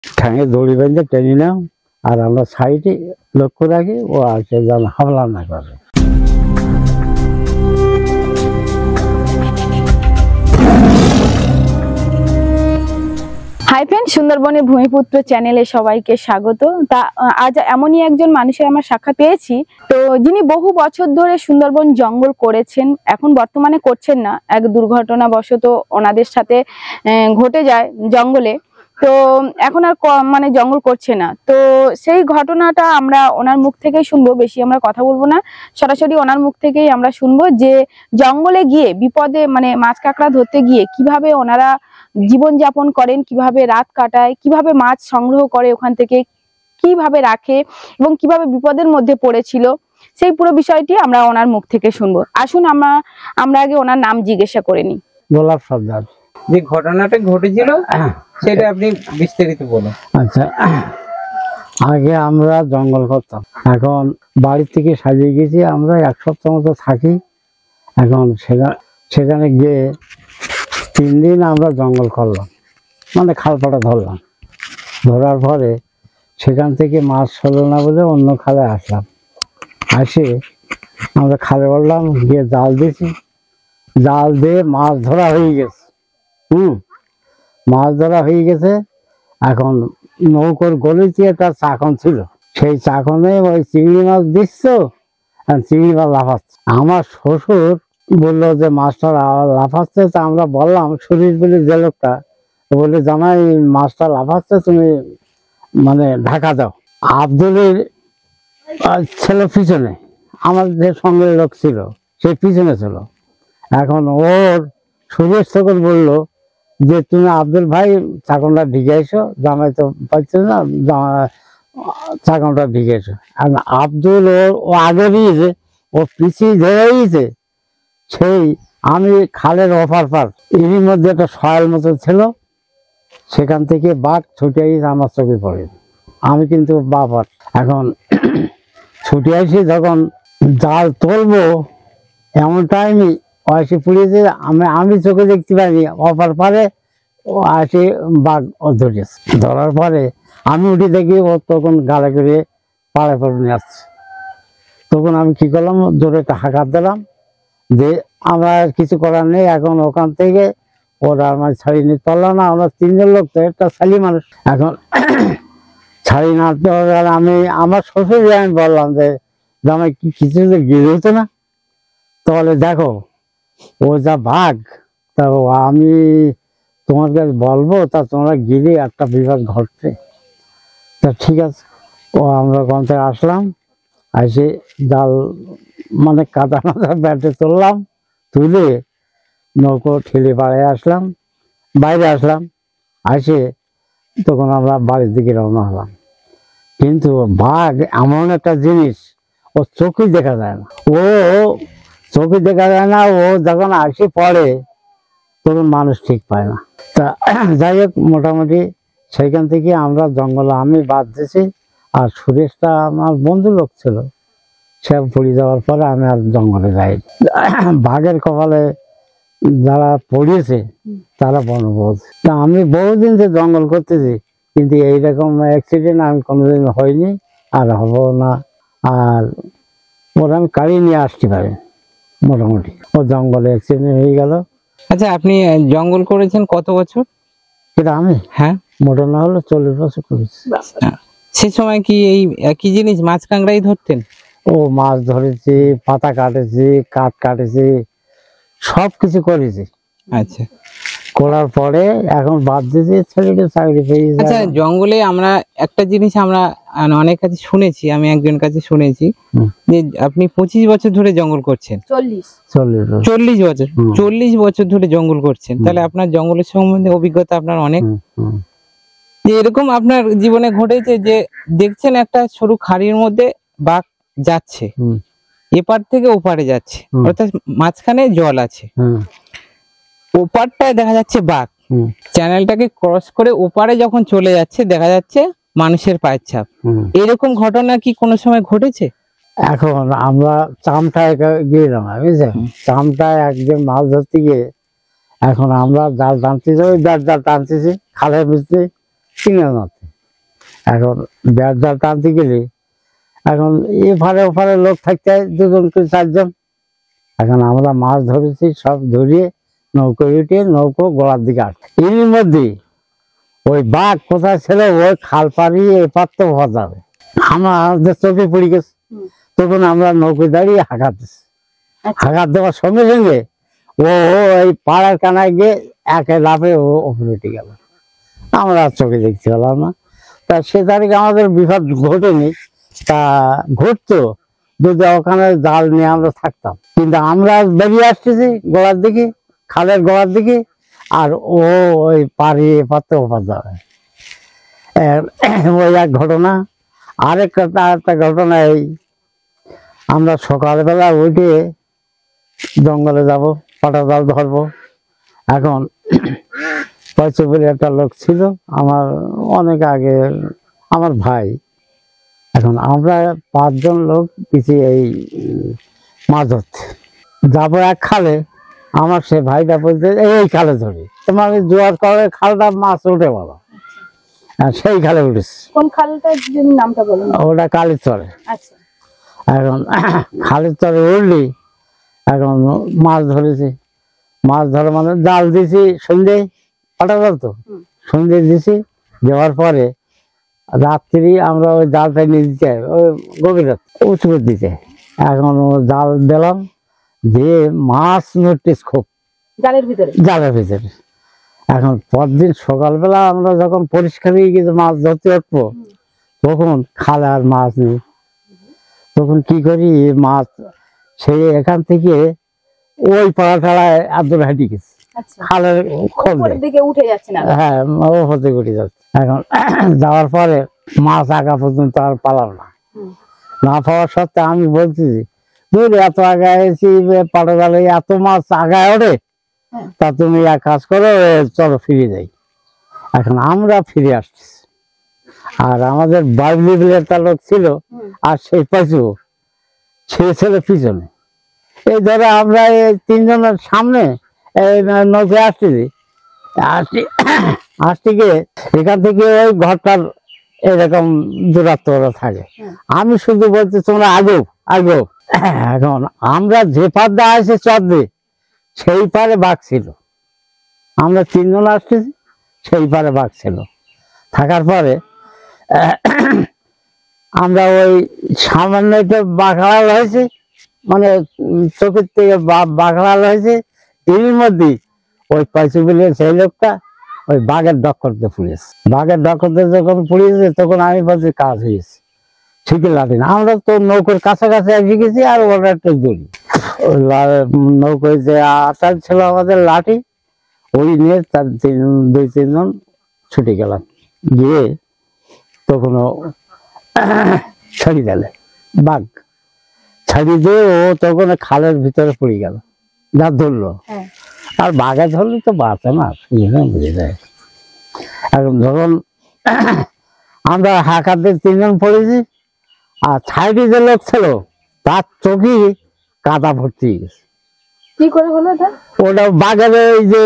ঠ্যাঙে দড়ি বেঁধে টেনে নাও, আর আমরা সাইডে লক্ষ্য রাখি ও আসে যেন হামলা না করে। হাই ফ্রেন্ড, সুন্দরবনের ভূমিপুত্র চ্যানেলে সবাইকে স্বাগত। আজ এমনই একজন মানুষের আমার সাক্ষাৎ পেয়েছি, তো যিনি বহু বছর ধরে সুন্দরবন জঙ্গল করেছেন, এখন বর্তমানে করছেন না। এক দুর্ঘটনাবশত ওনাদের সাথে ঘটে যায় জঙ্গলে, তো এখন আর মানে জঙ্গল করছে না। তো সেই ঘটনাটা আমরা ওনার মুখ থেকেই শুনবো, বেশি আমরা কথা বলবো না, সরাসরি ওনার মুখ থেকেই আমরা শুনবো যে জঙ্গলে গিয়ে বিপদে মানে মাছ কাঁকড়া ধরতে গিয়ে কিভাবে ওনারা জীবন যাপন করেন, কিভাবে রাত কাটায়, কিভাবে মাছ সংগ্রহ করে ওখান থেকে, কিভাবে রাখে এবং কিভাবে বিপদের মধ্যে পড়েছিল, সেই পুরো বিষয়টি আমরা ওনার মুখ থেকে শুনবো। আসুন আমরা আগে ওনার নাম জিজ্ঞাসা করে নিই। গোলাপ সর্দার। যে ঘটনাটা ঘটেছিল সেটা আপনি বিস্তারিত বলুন। আচ্ছা, আগে আমরা জঙ্গল করতাম, এখন বাড়ি থেকে সাজিয়ে গেছি, আমরা এক সপ্তাহ মতো থাকি। এখন সেখানে গিয়ে 3 দিন আমরা জঙ্গল করলাম, মানে খালপাটা ধরলাম। ধরার পরে সেখান থেকে মাছ হলো না বলে অন্য খালে আসলাম। আসে আমরা খালে বললাম, গিয়ে জাল দিয়েছি, জাল দিয়ে মাছ ধরা হয়ে গেছে। মাছ ধরা হয়ে গেছে। এখন নৌকোর গলিতে একটা চাকন ছিল, সেই চাকনে ওই চিংড়ি মাছ দিচ্ছ, চিংড়ি মাছ লাফাচ্ছে। আমার শ্বশুর বললো যে মাছটা লাফাচ্ছে, তা আমরা বললাম, শরীর বলে যে লোকটা বলে, জামাই মাছটা লাফাচ্ছে, তুমি মানে ঢাকা দাও। আব্দুলের ছেলে পিছনে, আমার যে সঙ্গের লোক ছিল সে পিছনে ছিল। এখন ওর সুরেশ তখন বললো যে, তুমি আব্দুল ভাই চাকনটা ঢিকে এসো, জামাই তো পাচ্ছে না, চাকনটা ঢিকে এসো। এখন আব্দুল ও আগে দিয়েছে, ও পিছিয়ে ধরে গিয়েছে। সেই আমি খালের অপার পার, এরই মধ্যে একটা সয়াল মতো ছিল, সেখান থেকে বাঘ ছুটে এসে আমার চোখে পড়ে। আমি কিন্তু বাবার এখন ছুটে আসি, যখন জাল তুলবো এমন টাইমে এসে পুড়িয়েছে, আমি চোখে দেখতে পাইনি, অপার পারে ও আসে বাঘ ও ধরেছে। ধরার পরে আমি উঠে দেখি ও তখন গাড়ে করে পাড়ে পড়ে নিয়ে আসছে। তখন আমি কি করলাম, জোরে একটা হাঁকার দিলাম যে আমার কিছু করার নেই। এখন ওখান থেকে ওরা আমার ছাড়িয়ে নিতে পারলো না, আমরা 3 জন লোক তো, একটা শালি মানুষ। এখন ছাড়িয়ে নাড়তে হবে, আর আমি আমার শ্বশুর আমি বললাম যে, আমার কি কিছু গিয়ে হতো না, তাহলে দেখো ও যা ভাগ, তা আমি তোমার কাছে বলবো, তা তোমরা গিয়ে একটা বিপদ ঘটছে। তা ঠিক আছে। ও আমরা ওখান থেকে আসলাম, এসে জাল মানে কাদা মাদা ব্যাটে তুললাম, তুলে নৌকো ঠেলে পাড়ায় আসলাম, বাইরে আসলাম। আসে তখন আমরা বাড়ির দিকে রওনা হলাম। কিন্তু বাঘ এমন একটা জিনিস, ও চোখে দেখা যায় না, চোখে দেখা যায় না। ও যখন আসে পড়ে তখন মানুষ ঠিক পায় না। তা যাই হোক, মোটামুটি সেইখান থেকে আমরা জঙ্গলে আমি বাদ দিয়েছি, আর সুরেশটা আমার বন্ধু লোক ছিল, সে পড়ে যাওয়ার পরে আমি আর জঙ্গলে যাই। বাঘের কপালে যারা পড়িয়েছে তারা বনভোজ। তা আমি বহুদিন যে জঙ্গল করতেছি, কিন্তু এইরকম অ্যাক্সিডেন্ট আমি কোনোদিন হয়নি, আর হব না। আর ওরা আমি কাড়ি নিয়ে আসতে পারি মোটামুটি। ও জঙ্গলে অ্যাক্সিডেন্ট হয়ে গেল। আচ্ছা, আপনি জঙ্গল করেছেন কত বছর? কিন্তু আমি মোটা না হলো 40 বছর করেছি। সে সময় কি এই একই জিনিস মাছ কাঁকড়াই ধরতেন? ও মাছ ধরেছি, পাতা কাটেছি, কাঠ কাটেছি, সবকিছু করেছি। আচ্ছা, করার পরে এখন বাদ দিয়েছি, ছেলেটা চাকরি পেয়ে যায়। আচ্ছা, জঙ্গলে আমরা একটা জিনিস আমরা অনেক কাছে শুনেছি, আমি একজন কাছে শুনেছি যে আপনি 25 বছর ধরে জঙ্গল করছেন। 40 বছর 40 বছর ধরে জঙ্গল করছেন, তাহলে আপনার জঙ্গলের সম্বন্ধে অভিজ্ঞতা আপনার অনেক। যে এরকম আপনার জীবনে ঘটেছে যে দেখছেন একটা সরু খাড়ির মধ্যে বাঘ যাচ্ছে, এপার থেকে ওপারে যাচ্ছে, অর্থাৎ মাঝখানে জল আছে, ওপারটায় দেখা যাচ্ছে বাঘ, চ্যানেলটাকে ক্রস করে ওপারে যখন চলে যাচ্ছে দেখা যাচ্ছে মানুষের পায়ের ছাপ। এরকম ঘটনা কি কোনো সময় ঘটেছে? এখন আমরা চামটায় গিয়েলাম, বুঝলেন, চামটায় একদিন মাছ ধরতে গিয়ে, এখন আমরা জাল টানতেছি, ওই জাল টানতেছি খালের ভিতরে চিংড়ি মাছ, এখন ব্যাট জাল টানতে গেলে এখন এপারে ওপারে লোক থাকতে হয়, 2 কি 4 জন। এখন আমরা মাছ ধরেছি, সব ধরিয়ে নৌকো উঠে নৌকো গোড়ার দিকে আসে। এর মধ্যে ওই বাঘ কোথায় ছিল, ওই খাল পাড়িয়ে এপার তো হওয়া যাবে, আমাদের চোখে পড়ে গেছে। তখন আমরা নৌকো দাঁড়িয়ে হাঁকাত দিচ্ছি। হাঁকাত দেওয়ার সঙ্গে সঙ্গে ও ওই পাড়ার কানায় গিয়ে একে লাফে ও ওপরে উঠে গেল। আমরা আর চোখে দেখতে পেলাম না। তা সে তারিখে আমাদের বিপদ ঘটেনি, তা ঘটতো যদি ওখানে জাল নিয়ে আমরা থাকতাম। কিন্তু আমরা বেরিয়ে আসতেছি গোড়ার দিকে, খালের গোড়ার দিকে, আর ও ওই পাড়ি পাতে ওপার যাবে। ওই এক ঘটনা। আরেকটা ঘটনা, এই আমরা সকালবেলা উঠে জঙ্গলে যাব, পাটা জাল ধরবো। এখন পয়সা একটা লোক ছিল আমার অনেক আগে, আমার ভাই। এখন আমরা 5 জন লোক কিছু এই মাছ ধরতে যাবো এক খালে। আমার সে ভাইটা বলতে এই খালে ধরি, তোমার জোয়ার করে খালটা মাছ উঠে বলো। আর সেই খালে উঠেছে। কোন খালটা নামটা বলুন? ওটা কালীর চরে। আচ্ছা। এখন খালের চরে উঠলি, এখন মাছ ধরেছি। মাছ ধরে মানে জাল দিছি সন্ধ্যে, পাটা জাল তো সন্ধ্যে দিছি। দেওয়ার পরে রাত্রি আমরা ওই জালটা নিয়ে দিতে ওই গভীর রাত উঁচু করে দিতে। এখন ও জাল দিলাম, দিয়ে মাছ নড়তিস খুব জালের ভিতরে। এখন পরদিন সকালবেলা আমরা যখন পরিষ্কার হয়ে গেছে মাছ ধরতে উঠবো, তখন খালে আর মাছ নেই। তখন কি করি, মাছ সেই এখান থেকে ওই পাড়া টাড়ায় আদর হাঁটি গেছে, খালের খোল দিকে উঠে যাচ্ছে না। হ্যাঁ, ওপর দিকে উঠে যাচ্ছে। এখন যাওয়ার পরে মাছ আগা পর্যন্ত আর পালাম না। না পাওয়ার সত্ত্বে আমি বলতেছি, বুঝলি এত আগায় এসেছি, পাড়া জালে এত মাছ আগায় ওঠে, তা তুমি এক কাজ করো, চলো ফিরে যাই। এখন আমরা ফিরে আসছি, আর আমাদের বাবলি বলে একটা লোক ছিল, আর সেই পাশে সে ছিল পিছনে। এই ধরো আমরা এই 3 জনের সামনে এই নৌকে আসতেছি, আসতে গিয়ে এখান থেকে ওই ঘরটার এরকম দূরত্ব থাকে। আমি শুধু বলছি তোমরা আগেও। এখন আমরা যে পার দা আছে চর দিয়ে, সেই পারে বাঘ ছিল। আমরা 3 জন আসতেছি, সেই পারে বাঘ ছিল। থাকার পরে আমরা ওই সামান্য একটা বাঘাল হয়েছে, মানে চোখের থেকে বাঘাল হয়েছে। এর মধ্যে ওই পয়সা সেই লোকটা ওই বাঘের ডক্করতে পুড়িয়েছে। বাঘের ডক্করতে যখন পুড়িয়েছে, তখন আমি বলছি কাজ হয়েছে, ঠিকই লাঠি না। আমরা তো নৌকোর কাছাকাছি এসে গেছি, আর ওরা একটা দড়ি, নৌকোয় যে আটাল ছিল আমাদের লাঠি, ওই নিয়ে তার 2-3 জন ছুটে গেলাম। গিয়ে তখন ছাড়ি দিলে বাঘ, ছাড়ি দিয়ে ও তখন খালের ভিতরে পড়ে গেল। যা ধরলো, আর বাঘে ধরলে তো বাঁচে না, বুঝে যায়। এখন যখন আমরা হাঁকাতে 3 জন পড়েছি, আর সাইডে যে লোক ছিল তার চোখে কাদা ভর্তি গেছে। কি করে হলো এটা? ওটা বাঘের ওই যে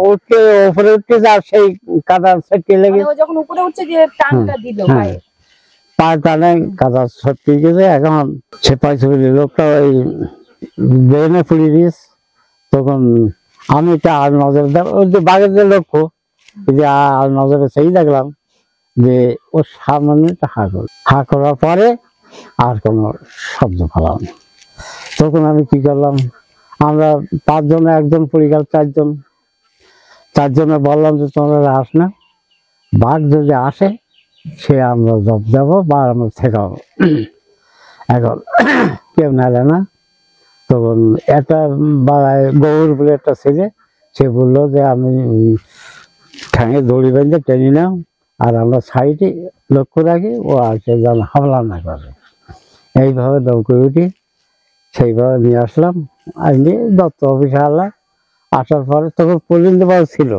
উঠতে উপরে উঠতে যা, সেই কাদা ছটকে লেগে যখন উপরে উঠছে যে টানটা দিল পায়ে, পা টানে কাদা ছটকে গেছে। এখন সে পয়সা লোকটা ওই ব্রেনে পুড়ে দিয়েছে। তখন আমি একটা আর নজর দেব, ওই যে বাঘের যে লক্ষ্য, যে আর নজরে সেই দেখলাম যে ওর সামনে হা করার পরে আর কোনো শব্দ পেলাম না। তখন আমি কি করলাম, আমরা 5 জনে, একজন পড়ে গেল, 4 জনে বললাম যে তোমরা আস না, বাঘ যদি আসে সে আমরা জব দেবো বা আমরা ঠেকাবো। এখন কেউ নালে না। তখন একটা গৌর বলে একটা ছেলে, সে বললো যে আমি ঠ্যাঙে দড়ি বেঁধে টেনে নাও, আর আমরা সাইডে লক্ষ্য রাখি, ও আসে যেন হামলা না করে। এইভাবে নৌকোয় উঠি, সেইভাবে নিয়ে আসলাম। আসলে দত্ত অফিসে আনলাম। আসার পরে তখন পুলিন্দ্রবাবু ছিল।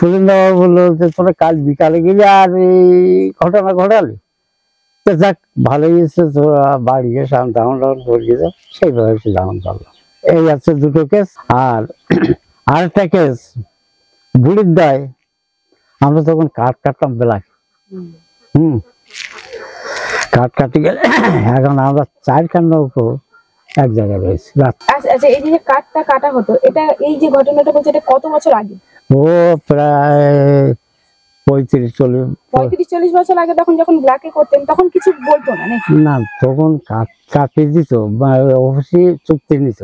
পুলিন্দ্রবাবু বললো যে তোরা কাল বিকালে গেলে আর এই ঘটনা ঘটালি, তো যাক ভালোই হয়েছে, তোরা বাড়ি গিয়ে ডাউন করে গেছে। সেইভাবে সে ডাউন করলাম। এই আছে 2টো কেস। আর আরেকটা কেস বুড়ির দায়, আমরা তখন কাঠ কাটতাম বেলাকে, কাঠ কাটি গেলে এখন আমরা 4খান নৌকো এক জায়গায় রয়েছে। আচ্ছা আচ্ছা, এই যে কাঠটা কাটা হতো, এটা এই যে ঘটনাটা বলছে, এটা কত বছর আগে? ও প্রায় 35-40 বছর আগে। তখন যখন ব্ল্যাকে করতেন তখন কিছু বলতো না নাকি? না, তখন কাটে দিত, অফিসে চুক্তি নিত,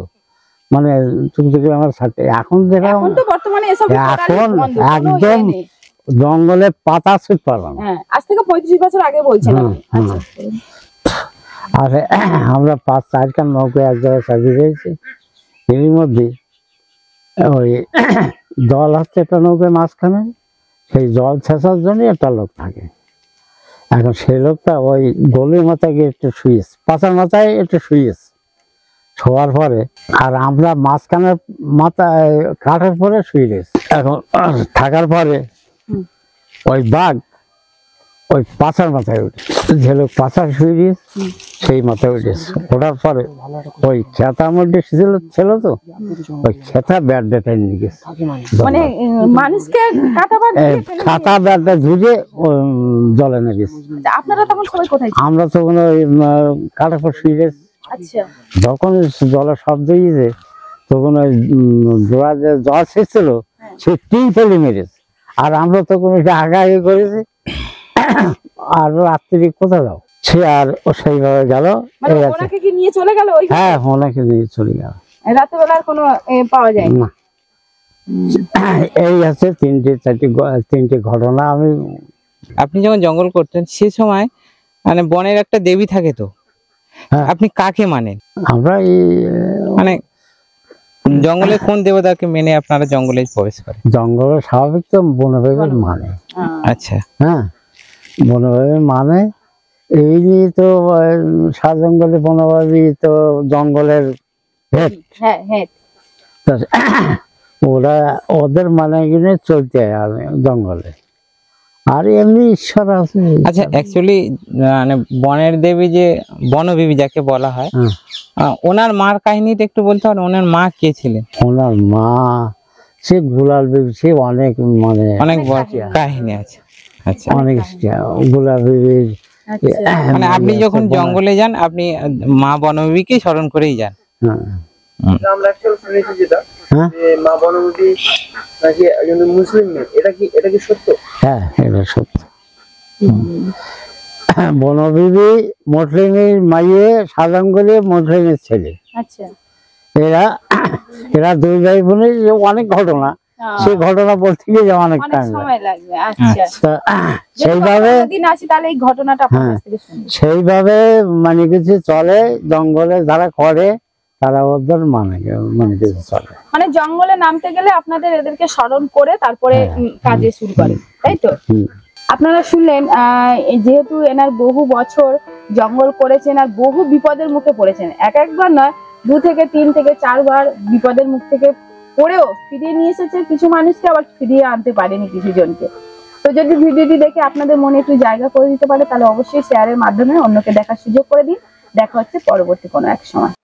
মানে চুক্তি করে আমার সাথে। এখন এখন তো বর্তমানে এসব এখন একদম জঙ্গলে পাতা ছুট পারলাম। হ্যাঁ, আজ থেকে 35 বছর আগে বলছেন আপনি। আচ্ছা, আর আমরা 4খান নৌকো এক জায়গায় সাজিয়ে রয়েছি। এর মধ্যে ওই জল হচ্ছে একটা নৌকার মাঝখানে, সেই জল ছেঁচার জন্য একটা লোক থাকে। এখন সেই লোকটা ওই গলির মাথায় গিয়ে একটু শুয়েছে, পাতার মাথায় একটু শুয়েছে। শোয়ার পরে আর আমরা মাঝখানে মাথায় কাঠের পরে শুয়ে রয়েছি। এখন থাকার পরে ওই বাঘ ওই পাছার মাথায় উঠে, যে লোক পাছার শুয়ে দিয়েছে সেই মাথায় উঠেছে। ওঠার পরে ওই খেতার মধ্যে ছিল তো, ওই খেতা ব্যাটটা নিয়ে গেছে, মানে মানুষকে খাতা ব্যাটটা ঝুঁজে জলে নিয়ে গেছে। আপনারা তখন সবাই কোথায়? আমরা তখন ওই কাঠের পর শুয়ে গেছি। আচ্ছা, যখন জলের শব্দ হয়েছে তখন ওই জোড়া যে জল ছেড়ছিল সে টিন ফেলে মেরেছে। আর আমরা তখন আগে আগে করেছি, আর রাত্রি কোথায় যাও, সে আর ও সেইভাবে গেল। ওনাকে কি নিয়ে চলে গেল? হ্যাঁ, ওনাকে নিয়ে চলে গেল। রাত্রেবেলা কোনো পাওয়া যায় না। এই আছে 3-4টি ঘটনা। আপনি যখন জঙ্গল করতেন সে সময় মানে বনের একটা দেবী থাকে তো, আপনি কাকে মানেন? আমরা এই মানে জঙ্গলে কোন দেবতাকে মেনে আপনারা জঙ্গলে প্রবেশ করেন? জঙ্গলে স্বাভাবিক তো বনবিভাগ মানে। আচ্ছা, হ্যাঁ, বনবিভাগ মানে এই নিয়ে তো সাত জঙ্গলে বনবিভাগই তো জঙ্গলের হেড। হ্যাঁ হ্যাঁ, ওরা ওদের মানে কিনে চলতে হয় আর জঙ্গলে। আর এমনি ঈশ্বর আছে। আচ্ছা, অ্যাকচুয়ালি মানে বনের দেবী যে বনবিবি যাকে বলা হয়, ওনার মার কাহিনীটা একটু বলতে পারেন? ওনার মা কে ছিলেন? ওনার মা সে গুলাল বিবি, সে অনেক মানে অনেক বড় কাহিনী আছে। আচ্ছা, অনেক গুলাল বিবির। মানে আপনি যখন জঙ্গলে যান আপনি মা বনবিবিকে স্মরণ করেই যান? আমরা অ্যাকচুয়ালি শুনেছি যেটা যে মা বনবিবি নাকি একজন মুসলিম মেয়ে, এটা কি সত্য? হ্যাঁ, এটা সত্য। বনবিবি মুসলিমের মাইয়ে, সাজাঙ্গলে মুসলিমের ছেলে। আচ্ছা, এরা দুই ভাই বোনের অনেক ঘটনা, সেই ঘটনা বলতে গিয়ে অনেক টাইম লাগবে। আচ্ছা, সেইভাবে তাহলে এই ঘটনাটা আপনার কাছ থেকে শুনি। সেইভাবে মানে কিছু চলে জঙ্গলে, যারা করে তারা ওদের মানে কিছু চলে। মানে জঙ্গলে নামতে গেলে আপনাদের এদেরকে স্মরণ করে তারপরে কাজে শুরু করে, তাই তো? আপনারা শুনলেন, যেহেতু এনার বহু বছর জঙ্গল করেছেন আর বহু বিপদের মুখে পড়েছেন, একবার নয় 2 থেকে 3 থেকে 4 বার বিপদের মুখ থেকে পড়েও ফিরিয়ে নিয়ে এসেছে কিছু মানুষকে, আবার ফিরিয়ে আনতে পারেনি কিছু জনকে। তো যদি ভিডিওটি দেখে আপনাদের মনে একটু জায়গা করে দিতে পারে তাহলে অবশ্যই শেয়ারের মাধ্যমে অন্যকে দেখার সুযোগ করে দিন। দেখা হচ্ছে পরবর্তী কোনো এক সময়।